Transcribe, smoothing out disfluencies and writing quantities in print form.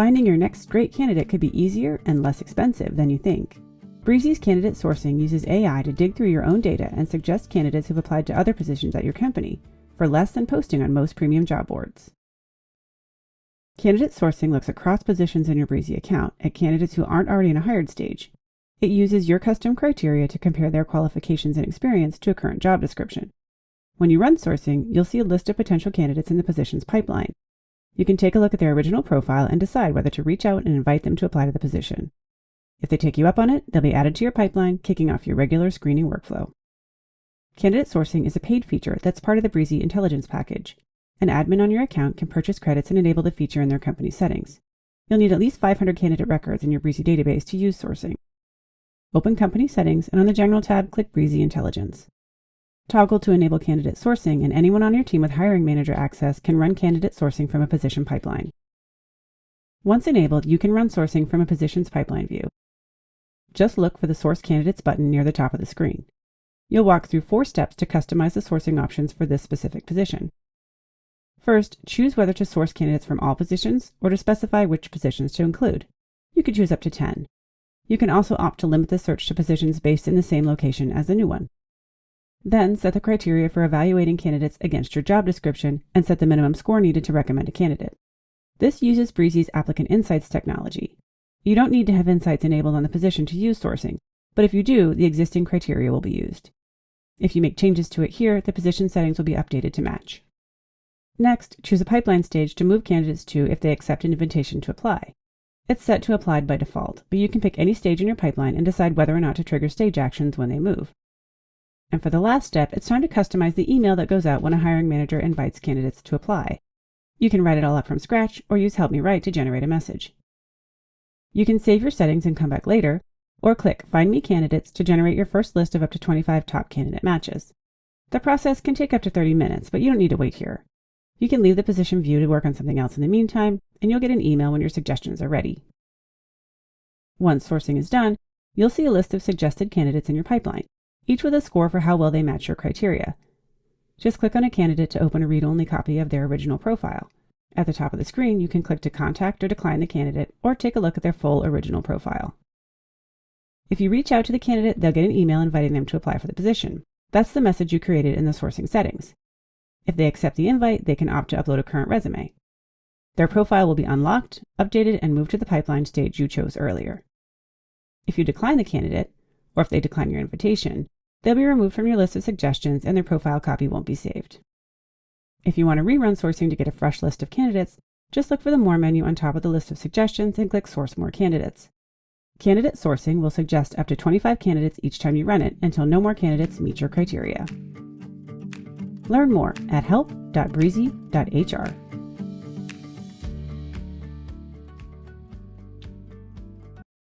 finding your next great candidate could be easier and less expensive than you think. Breezy's candidate sourcing uses AI to dig through your own data and suggest candidates who've applied to other positions at your company for less than posting on most premium job boards. Candidate sourcing looks across positions in your Breezy account at candidates who aren't already in a hired stage. It uses your custom criteria to compare their qualifications and experience to a current job description. When you run sourcing, you'll see a list of potential candidates in the position's pipeline. You can take a look at their original profile and decide whether to reach out and invite them to apply to the position. If they take you up on it, they'll be added to your pipeline, kicking off your regular screening workflow. Candidate sourcing is a paid feature that's part of the Breezy Intelligence package. An admin on your account can purchase credits and enable the feature in their company settings. You'll need at least 500 candidate records in your Breezy database to use sourcing. Open Company Settings, and on the General tab, click Breezy Intelligence. Toggle to enable candidate sourcing, and anyone on your team with hiring manager access can run candidate sourcing from a position pipeline. Once enabled, you can run sourcing from a position's pipeline view. Just look for the Source Candidates button near the top of the screen. You'll walk through 4 steps to customize the sourcing options for this specific position. First, choose whether to source candidates from all positions or to specify which positions to include. You can choose up to 10. You can also opt to limit the search to positions based in the same location as the new one. Then set the criteria for evaluating candidates against your job description and set the minimum score needed to recommend a candidate. This uses Breezy's Applicant Insights technology. You don't need to have insights enabled on the position to use sourcing, but if you do, the existing criteria will be used. If you make changes to it here, the position settings will be updated to match. Next, choose a pipeline stage to move candidates to if they accept an invitation to apply. It's set to applied by default, but you can pick any stage in your pipeline and decide whether or not to trigger stage actions when they move. And for the last step, it's time to customize the email that goes out when a hiring manager invites candidates to apply. You can write it all up from scratch or use Help Me Write to generate a message. You can save your settings and come back later, or click Find Me Candidates to generate your first list of up to 25 top candidate matches. The process can take up to 30 minutes, but you don't need to wait here. You can leave the position view to work on something else in the meantime, and you'll get an email when your suggestions are ready. Once sourcing is done, you'll see a list of suggested candidates in your pipeline, each with a score for how well they match your criteria. Just click on a candidate to open a read-only copy of their original profile. At the top of the screen, you can click to contact or decline the candidate, or take a look at their full original profile. If you reach out to the candidate, they'll get an email inviting them to apply for the position. That's the message you created in the sourcing settings. If they accept the invite, they can opt to upload a current resume. Their profile will be unlocked, updated, and moved to the pipeline stage you chose earlier. If you decline the candidate, or if they decline your invitation, they'll be removed from your list of suggestions and their profile copy won't be saved. If you want to rerun sourcing to get a fresh list of candidates, just look for the More menu on top of the list of suggestions and click Source More Candidates. Candidate sourcing will suggest up to 25 candidates each time you run it until no more candidates meet your criteria. Learn more at help.breezy.hr.